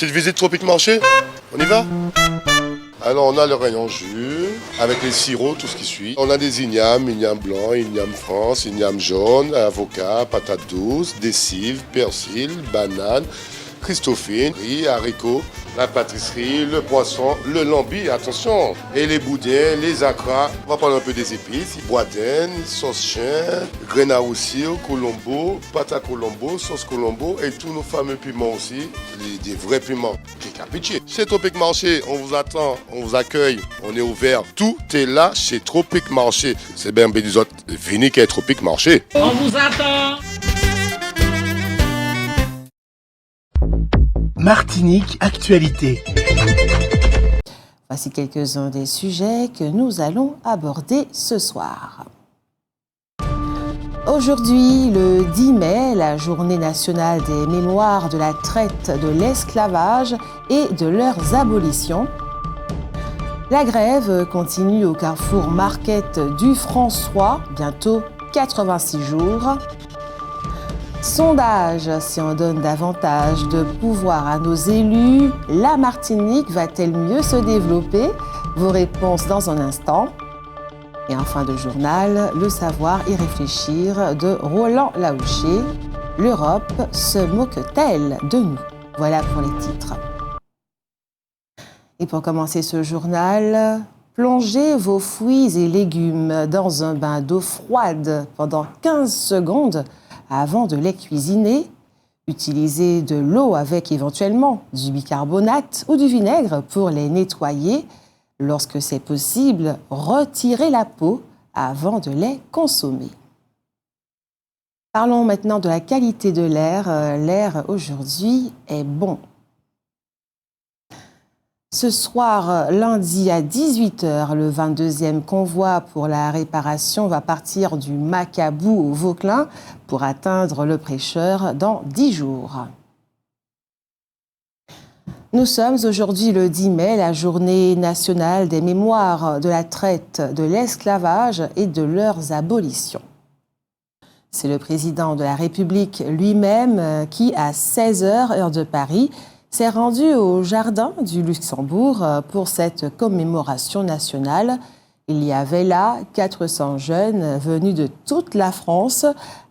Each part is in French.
Petite visite Tropique Marché, on y va? Alors on a le rayon jus, avec les sirops, tout ce qui suit. On a des ignames blanc, igname France, igname jaune, avocat, patates douces, des cives, persil, bananes, christophine, riz, haricots, la pâtisserie, le poisson, le lambi, attention, et les boudins, les acras. On va prendre un peu des épices, boudin, sauce chien, graines à roussil, colombo, pâte à colombo, sauce colombo et tous nos fameux piments aussi, des vrais piments. Pitié. Chez Tropique Marché, on vous attend, on vous accueille, on est ouvert. Tout est là chez Tropique Marché. C'est bien des autres, venez qu'à Tropique Marché. On vous attend. Martinique Actualité. Voici quelques-uns des sujets que nous allons aborder ce soir. Aujourd'hui, le 10 mai, la journée nationale des mémoires de la traite, de l'esclavage et de leurs abolitions. La grève continue au carrefour Marquette du François, bientôt 86 jours. Sondage, si on donne davantage de pouvoir à nos élus, la Martinique va-t-elle mieux se développer? Vos réponses dans un instant. Et en fin de journal, le savoir y réfléchir de Roland Laouché. L'Europe se moque-t-elle de nous? Voilà pour les titres. Et pour commencer ce journal, plongez vos fruits et légumes dans un bain d'eau froide pendant 15 secondes avant de les cuisiner. Utilisez de l'eau avec éventuellement du bicarbonate ou du vinaigre pour les nettoyer. Lorsque c'est possible, retirez la peau avant de les consommer. Parlons maintenant de la qualité de l'air. L'air aujourd'hui est bon. Ce soir, lundi à 18h, le 22e convoi pour la réparation va partir du Macabou au Vauclin pour atteindre le Prêcheur dans 10 jours. Nous sommes aujourd'hui le 10 mai, la journée nationale des mémoires de la traite, de l'esclavage et de leurs abolitions. C'est le président de la République lui-même qui, à 16h, heure de Paris, s'est rendu au Jardin du Luxembourg pour cette commémoration nationale. Il y avait là 400 jeunes venus de toute la France.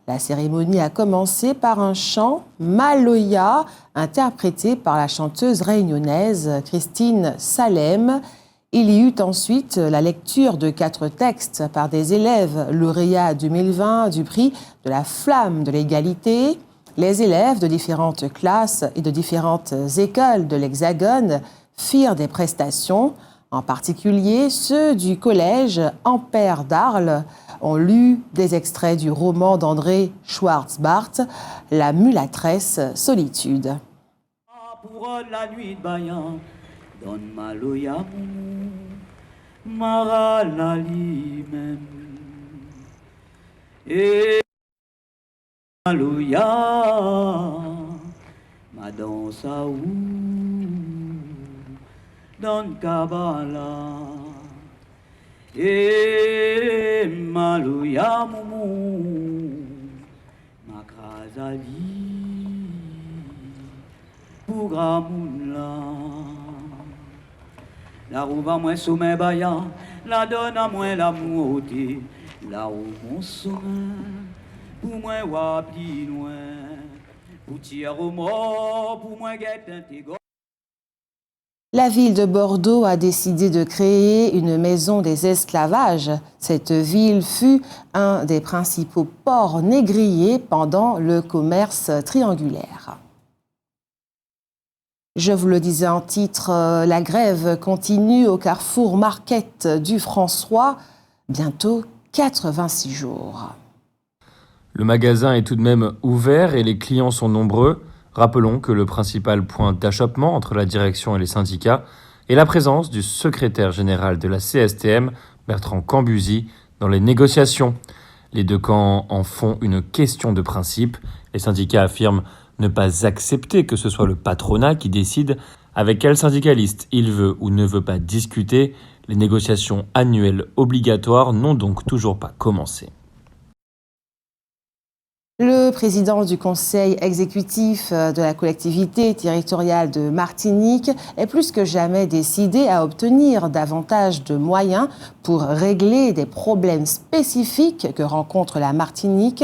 La cérémonie a commencé par un chant Maloya, interprété par la chanteuse réunionnaise Christine Salem. Il y eut ensuite la lecture de 4 textes par des élèves lauréats 2020 du prix de la Flamme de l'égalité. Les élèves de différentes classes et de différentes écoles de l'Hexagone firent des prestations. En particulier, ceux du collège Ampère d'Arles ont lu des extraits du roman d'André Schwartzbart, La mulâtresse solitude. Pour la nuit de Bayan, donne Maloya Mara Lali même. Et Maloya, ma danse à où, donne Kabbalah. Et Maloya Moumou, ma Krazali, pour Gramoula. La roue va moins sommet baillant, la donne à moins l'amour ôté, la roue mon sommet, pour moins wapli loin, pour tirer au mort, pour moins guette un tégo. La ville de Bordeaux a décidé de créer une maison des esclavages. Cette ville fut un des principaux ports négriers pendant le commerce triangulaire. Je vous le disais en titre, la grève continue au carrefour Marquette du François, bientôt 86 jours. Le magasin est tout de même ouvert et les clients sont nombreux. Rappelons que le principal point d'achoppement entre la direction et les syndicats est la présence du secrétaire général de la CSTM, Bertrand Cambusi, dans les négociations. Les deux camps en font une question de principe. Les syndicats affirment ne pas accepter que ce soit le patronat qui décide avec quel syndicaliste il veut ou ne veut pas discuter. Les négociations annuelles obligatoires n'ont donc toujours pas commencé. Le président du conseil exécutif de la collectivité territoriale de Martinique est plus que jamais décidé à obtenir davantage de moyens pour régler des problèmes spécifiques que rencontre la Martinique.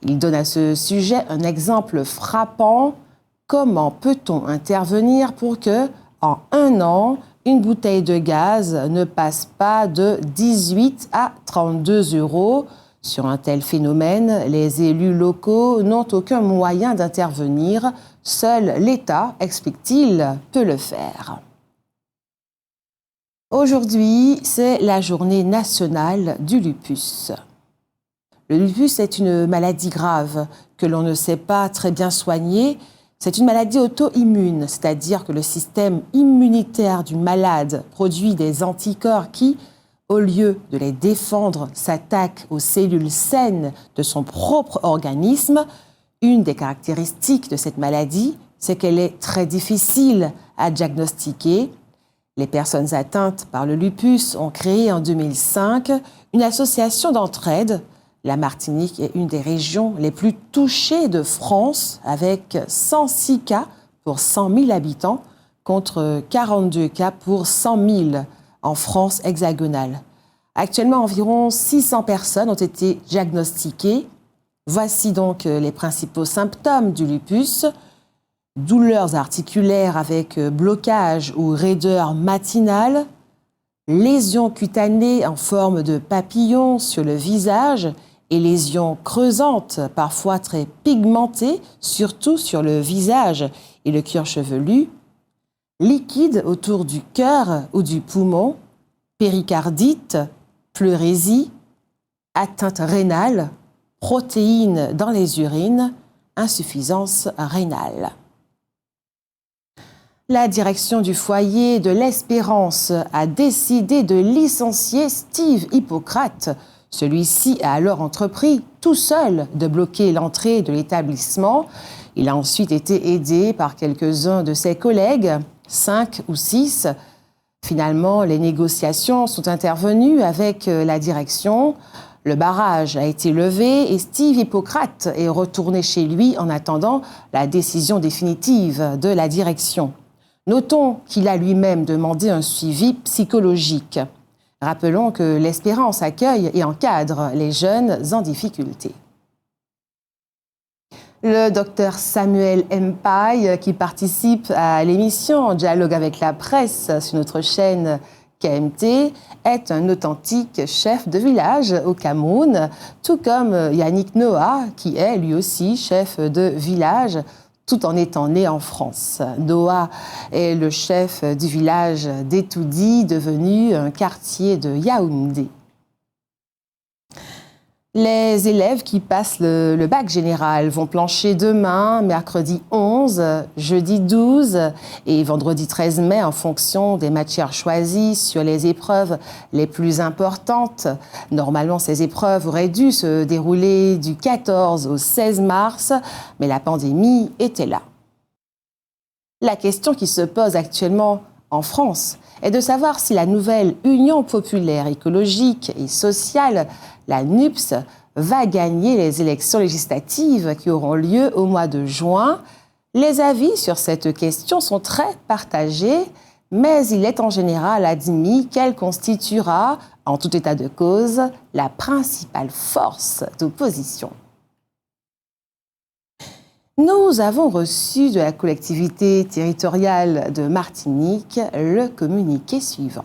Il donne à ce sujet un exemple frappant. Comment peut-on intervenir pour que, en un an, une bouteille de gaz ne passe pas de 18 à 32 euros? Sur un tel phénomène, les élus locaux n'ont aucun moyen d'intervenir. Seul l'État, explique-t-il, peut le faire. Aujourd'hui, c'est la journée nationale du lupus. Le lupus est une maladie grave que l'on ne sait pas très bien soigner. C'est une maladie auto-immune, c'est-à-dire que le système immunitaire du malade produit des anticorps qui, au lieu de les défendre, s'attaque aux cellules saines de son propre organisme. Une des caractéristiques de cette maladie, c'est qu'elle est très difficile à diagnostiquer. Les personnes atteintes par le lupus ont créé en 2005 une association d'entraide. La Martinique est une des régions les plus touchées de France, avec 106 cas pour 100 000 habitants, contre 42 cas pour 100 000 en France hexagonale. Actuellement, environ 600 personnes ont été diagnostiquées. Voici donc les principaux symptômes du lupus. Douleurs articulaires avec blocage ou raideur matinale, lésions cutanées en forme de papillon sur le visage et lésions creusantes, parfois très pigmentées, surtout sur le visage et le cuir chevelu, liquide autour du cœur ou du poumon, péricardite, pleurésie, atteinte rénale, protéines dans les urines, insuffisance rénale. La direction du foyer de l'Espérance a décidé de licencier Steve Hippocrate. Celui-ci a alors entrepris, tout seul, de bloquer l'entrée de l'établissement. Il a ensuite été aidé par quelques-uns de ses collègues, 5 ou 6. Finalement, les négociations sont intervenues avec la direction. Le barrage a été levé et Steve Hippocrate est retourné chez lui en attendant la décision définitive de la direction. Notons qu'il a lui-même demandé un suivi psychologique. Rappelons que l'Espérance accueille et encadre les jeunes en difficulté. Le docteur Samuel Mpaye, qui participe à l'émission Dialogue avec la presse sur notre chaîne KMT, est un authentique chef de village au Cameroun, tout comme Yannick Noah, qui est lui aussi chef de village, tout en étant né en France. Noah est le chef du village d'Etoudi, devenu un quartier de Yaoundé. Les élèves qui passent le bac général vont plancher demain, mercredi 11, jeudi 12 et vendredi 13 mai en fonction des matières choisies sur les épreuves les plus importantes. Normalement, ces épreuves auraient dû se dérouler du 14 au 16 mars, mais la pandémie était là. La question qui se pose actuellement en France est de savoir si la nouvelle Union populaire écologique et sociale, la NUPS, va gagner les élections législatives qui auront lieu au mois de juin. Les avis sur cette question sont très partagés, mais il est en général admis qu'elle constituera, en tout état de cause, la principale force d'opposition. Nous avons reçu de la collectivité territoriale de Martinique le communiqué suivant.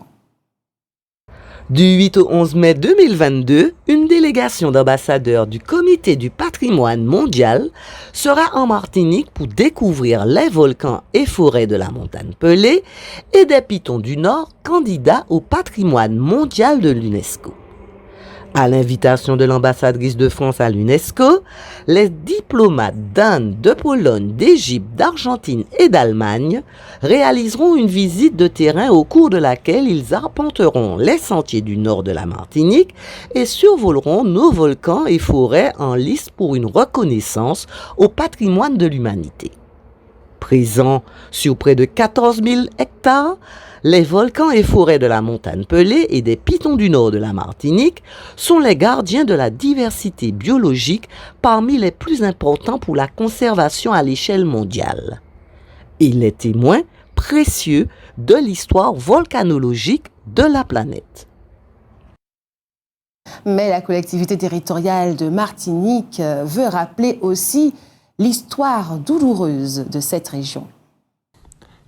Du 8 au 11 mai 2022, une délégation d'ambassadeurs du Comité du patrimoine mondial sera en Martinique pour découvrir les volcans et forêts de la montagne Pelée et des Pitons du Nord, candidats au patrimoine mondial de l'UNESCO. À l'invitation de l'ambassadrice de France à l'UNESCO, les diplomates d'Inde, de Pologne, d'Égypte, d'Argentine et d'Allemagne réaliseront une visite de terrain au cours de laquelle ils arpenteront les sentiers du nord de la Martinique et survoleront nos volcans et forêts en lice pour une reconnaissance au patrimoine de l'humanité. Présent sur près de 14 000 hectares Pourtant, les volcans et forêts de la montagne Pelée et des pitons du nord de la Martinique sont les gardiens de la diversité biologique parmi les plus importants pour la conservation à l'échelle mondiale. Et les témoins précieux de l'histoire volcanologique de la planète. Mais la collectivité territoriale de Martinique veut rappeler aussi l'histoire douloureuse de cette région.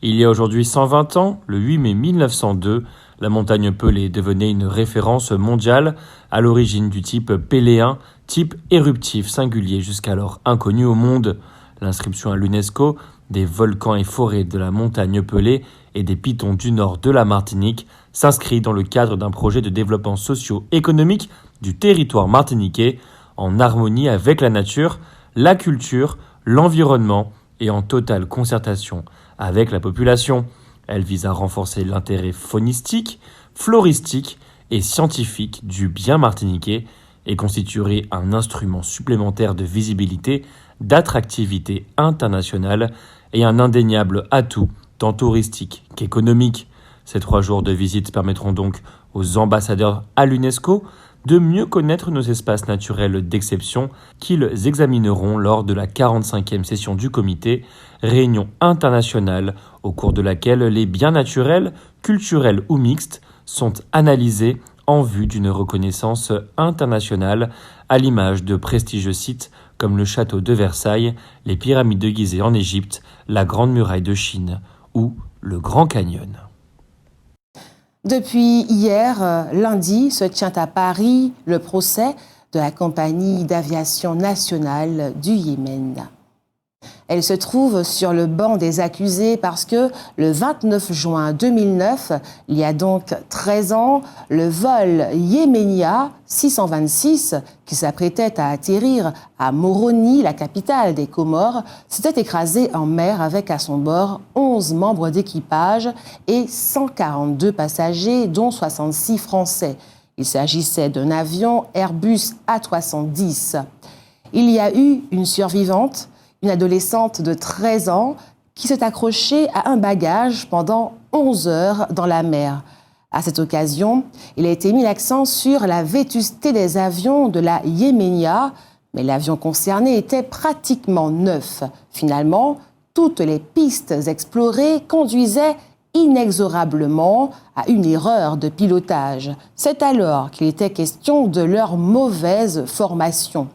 Il y a aujourd'hui 120 ans, le 8 mai 1902, la montagne Pelée devenait une référence mondiale à l'origine du type péléen, type éruptif singulier jusqu'alors inconnu au monde. L'inscription à l'UNESCO des volcans et forêts de la montagne Pelée et des pitons du nord de la Martinique s'inscrit dans le cadre d'un projet de développement socio-économique du territoire martiniquais en harmonie avec la nature, la culture, l'environnement et en totale concertation avec la population. Elle vise à renforcer l'intérêt faunistique, floristique et scientifique du bien martiniquais et constituerait un instrument supplémentaire de visibilité, d'attractivité internationale et un indéniable atout tant touristique qu'économique. Ces 3 jours de visite permettront donc aux ambassadeurs à l'UNESCO de mieux connaître nos espaces naturels d'exception qu'ils examineront lors de la 45e session du comité, réunion internationale au cours de laquelle les biens naturels, culturels ou mixtes sont analysés en vue d'une reconnaissance internationale à l'image de prestigieux sites comme le château de Versailles, les pyramides de Gizeh en Égypte, la Grande Muraille de Chine ou le Grand Canyon. Depuis hier, lundi, se tient à Paris le procès de la compagnie d'aviation nationale du Yémen. Elle se trouve sur le banc des accusés parce que le 29 juin 2009, il y a donc 13 ans, le vol Yémenia 626, qui s'apprêtait à atterrir à Moroni, la capitale des Comores, s'était écrasé en mer avec à son bord 11 membres d'équipage et 142 passagers, dont 66 Français. Il s'agissait d'un avion Airbus A310. Il y a eu une survivante, une adolescente de 13 ans qui s'est accrochée à un bagage pendant 11 heures dans la mer. À cette occasion, il a été mis l'accent sur la vétusté des avions de la Yémenia, mais l'avion concerné était pratiquement neuf. Finalement, toutes les pistes explorées conduisaient inexorablement à une erreur de pilotage. C'est alors qu'il était question de leur mauvaise formation.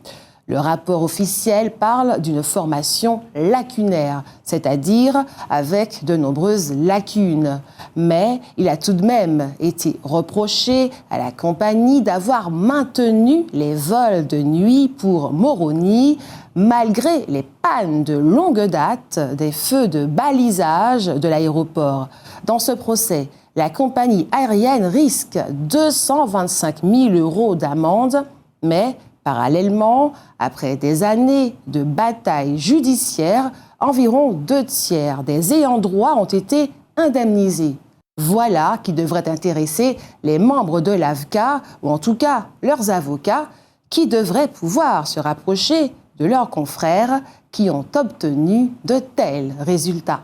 Le rapport officiel parle d'une formation lacunaire, c'est-à-dire avec de nombreuses lacunes. Mais il a tout de même été reproché à la compagnie d'avoir maintenu les vols de nuit pour Moroni, malgré les pannes de longue date des feux de balisage de l'aéroport. Dans ce procès, la compagnie aérienne risque 225 000 € d'amende, mais parallèlement, après des années de bataille judiciaire, environ 2/3 des ayants droit ont été indemnisés. Voilà qui devrait intéresser les membres de l'AVCA, ou en tout cas leurs avocats, qui devraient pouvoir se rapprocher de leurs confrères qui ont obtenu de tels résultats.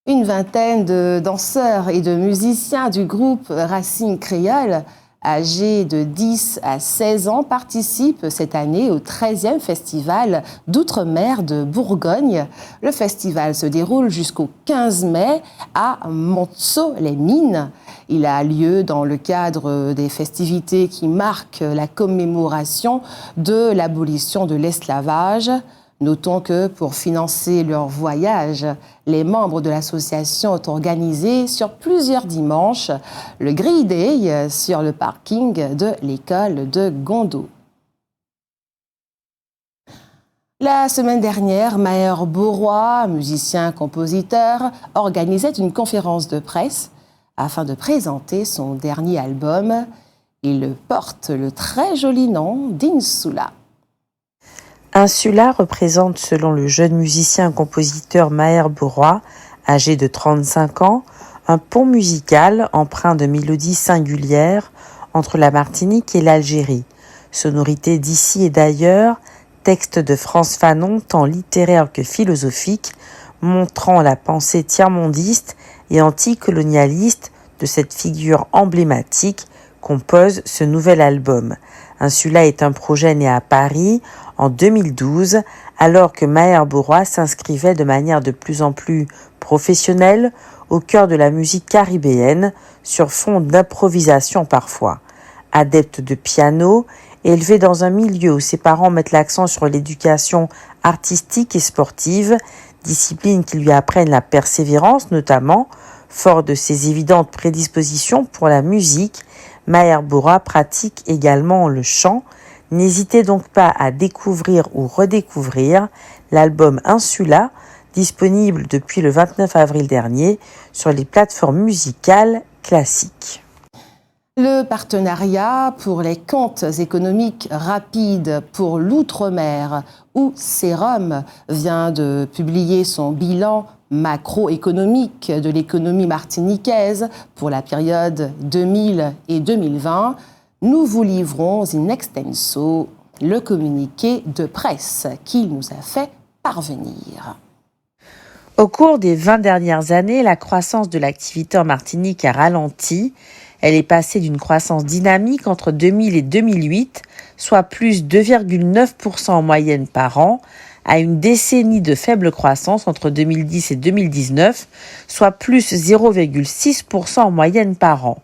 Une vingtaine de danseurs et de musiciens du groupe Racine Créole, âgés de 10 à 16 ans, participent cette année au 13e festival d'outre-mer de Bourgogne. Le festival se déroule jusqu'au 15 mai à Monceau-les-Mines. Il a lieu dans le cadre des festivités qui marquent la commémoration de l'abolition de l'esclavage. Notons que pour financer leur voyage, les membres de l'association ont organisé sur plusieurs dimanches le Grill Day sur le parking de l'école de Gondo. La semaine dernière, Maher Beauroy, musicien-compositeur, organisait une conférence de presse afin de présenter son dernier album. Il porte le très joli nom d'Insula. Insula représente, selon le jeune musicien-compositeur Maher Beauroy, âgé de 35 ans, un pont musical empreint de mélodies singulières entre la Martinique et l'Algérie. Sonorité d'ici et d'ailleurs, texte de France Fanon tant littéraire que philosophique, montrant la pensée tiers-mondiste et anticolonialiste de cette figure emblématique compose ce nouvel album. Insula est un projet né à Paris en 2012, alors que Maher Bourrois s'inscrivait de manière de plus en plus professionnelle au cœur de la musique caribéenne, sur fond d'improvisation parfois. Adepte de piano, élevé dans un milieu où ses parents mettent l'accent sur l'éducation artistique et sportive, discipline qui lui apprennent la persévérance notamment, fort de ses évidentes prédispositions pour la musique, Maher Bourrois pratique également le chant. N'hésitez donc pas à découvrir ou redécouvrir l'album Insula, disponible depuis le 29 avril dernier sur les plateformes musicales classiques. Le partenariat pour les comptes économiques rapides pour l'outre-mer, ou Sérum, vient de publier son bilan macroéconomique de l'économie martiniquaise pour la période 2000 et 2020. Nous vous livrons in extenso le communiqué de presse qu'il nous a fait parvenir. Au cours des 20 dernières années, la croissance de l'activité en Martinique a ralenti. Elle est passée d'une croissance dynamique entre 2000 et 2008, soit plus 2,9% en moyenne par an, à une décennie de faible croissance entre 2010 et 2019, soit plus 0,6% en moyenne par an.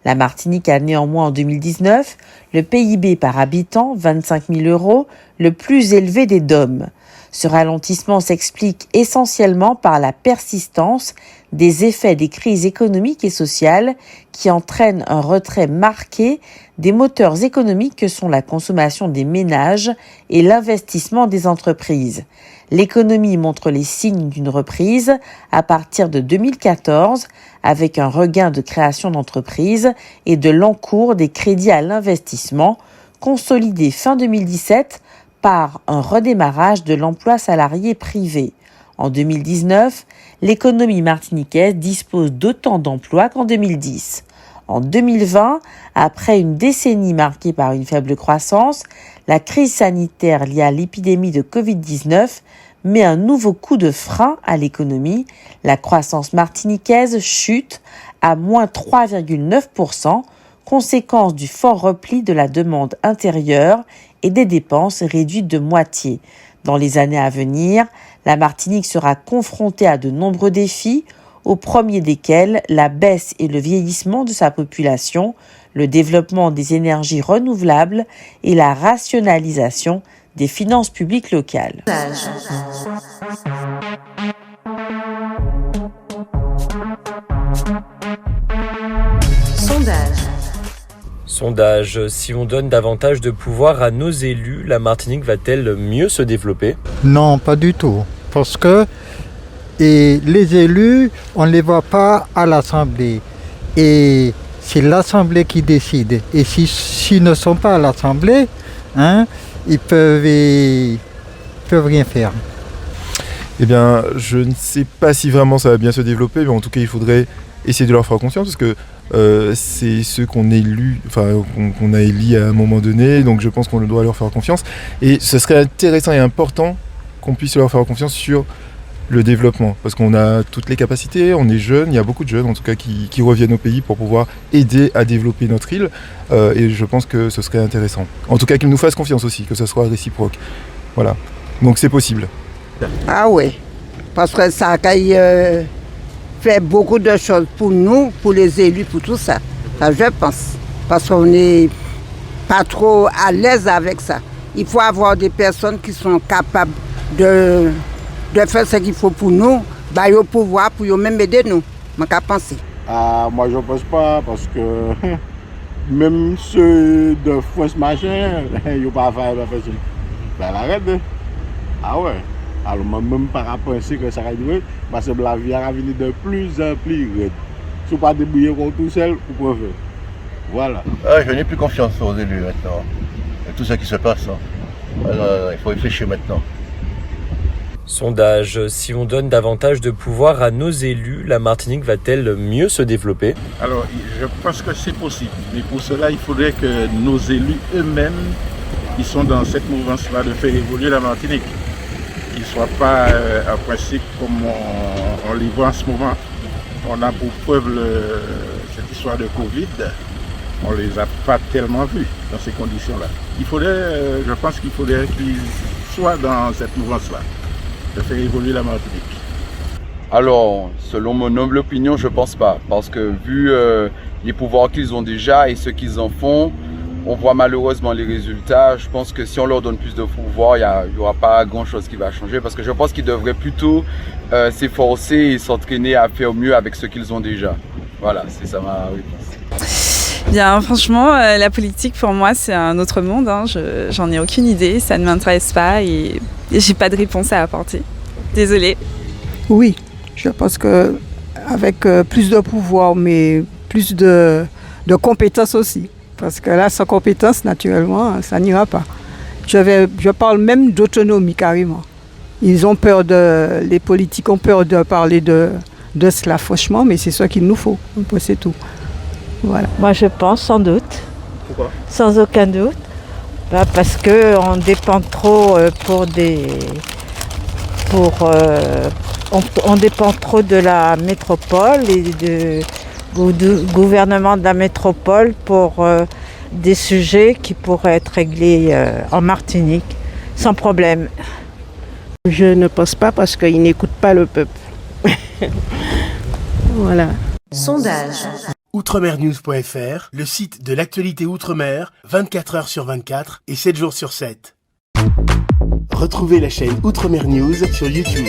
La Martinique a néanmoins en 2019 le PIB par habitant, 25 000 €, le plus élevé des DOM. Ce ralentissement s'explique essentiellement par la persistance des effets des crises économiques et sociales qui entraînent un retrait marqué des moteurs économiques que sont la consommation des ménages et l'investissement des entreprises. L'économie montre les signes d'une reprise à partir de 2014 avec un regain de création d'entreprises et de l'encours des crédits à l'investissement consolidé fin 2017 par un redémarrage de l'emploi salarié privé. En 2019, l'économie martiniquaise dispose d'autant d'emplois qu'en 2010. En 2020, après une décennie marquée par une faible croissance, la crise sanitaire liée à l'épidémie de Covid-19 met un nouveau coup de frein à l'économie. La croissance martiniquaise chute à moins 3,9%, conséquence du fort repli de la demande intérieure et des dépenses réduites de moitié. Dans les années à venir, la Martinique sera confrontée à de nombreux défis, au premier desquels la baisse et le vieillissement de sa population, le développement des énergies renouvelables et la rationalisation des finances publiques locales. Sondage. Si on donne davantage de pouvoir à nos élus, la Martinique va-t-elle mieux se développer ? Non, pas du tout. Parce que les élus, on ne les voit pas à l'Assemblée. Et c'est l'Assemblée qui décide. Et s'ils ne sont pas à l'Assemblée, ils peuvent rien faire. Eh bien, je ne sais pas si vraiment ça va bien se développer, mais en tout cas, il faudrait essayer de leur faire confiance, parce que c'est ceux qu'on a élus à un moment donné, donc je pense qu'on doit leur faire confiance. Et ce serait intéressant et important qu'on puisse leur faire confiance sur le développement, parce qu'on a toutes les capacités, on est jeunes, il y a beaucoup de jeunes en tout cas qui reviennent au pays pour pouvoir aider à développer notre île, et je pense que ce serait intéressant. En tout cas qu'ils nous fassent confiance aussi, que ce soit réciproque. Voilà, donc c'est possible. Ah oui, parce que ça fait beaucoup de choses pour nous, pour les élus, pour tout ça. Ça, je pense. Parce qu'on n'est pas trop à l'aise avec ça. Il faut avoir des personnes qui sont capables de faire ce qu'il faut pour nous, au pouvoir, pour même aider nous. Je pense. Moi, je ne pense pas, parce que même ceux de France machin, ils ne vont pas faire la façon. Arrête. Ah ouais. Alors, même par rapport à ce que ça va durer, parce que la vie va venir de plus en plus raide. Si vous ne pas débrouiller tout seul, vous pouvez faire. Voilà. Je n'ai plus confiance aux élus maintenant. Et tout ce qui se passe. Il faut réfléchir maintenant. Sondage. Si on donne davantage de pouvoir à nos élus, la Martinique va-t-elle mieux se développer ? Alors, je pense que c'est possible. Mais pour cela, il faudrait que nos élus eux-mêmes, ils sont dans cette mouvance-là de faire évoluer la Martinique. qu'il ne soit pas un principe comme on l'y voit en ce moment. On a pour preuve cette histoire de Covid. On ne les a pas tellement vus dans ces conditions-là. Je pense qu'il faudrait qu'ils soient dans cette mouvance-là, de faire évoluer la Martinique. Alors, selon mon humble opinion, je ne pense pas. Parce que vu les pouvoirs qu'ils ont déjà et ce qu'ils en font, on voit malheureusement les résultats. Je pense que si on leur donne plus de pouvoir, il n'y aura pas grand-chose qui va changer. Parce que je pense qu'ils devraient plutôt s'efforcer et s'entraîner à faire mieux avec ce qu'ils ont déjà. Voilà, c'est ça ma réponse. Bien, franchement, la politique pour moi c'est un autre monde. J'en ai aucune idée, ça ne m'intéresse pas et j'ai pas de réponse à apporter. Désolée. Oui, je pense que avec plus de pouvoir, mais plus de compétences aussi. Parce que là, sans compétences, naturellement, ça n'ira pas. Je parle même d'autonomie carrément. Les politiques ont peur de parler de cela, franchement, mais c'est ça qu'il nous faut. C'est tout. Voilà. Moi, je pense, sans doute. Pourquoi ? Sans aucun doute. Parce qu'on dépend trop on dépend trop de la métropole et du gouvernement de la métropole pour des sujets qui pourraient être réglés en Martinique sans problème. Je ne pense pas parce qu'ils n'écoutent pas le peuple. Voilà. Sondage. Outremernews.fr, le site de l'actualité Outre-mer, 24 heures sur 24 et 7 jours sur 7. Retrouvez la chaîne Outremer News sur YouTube.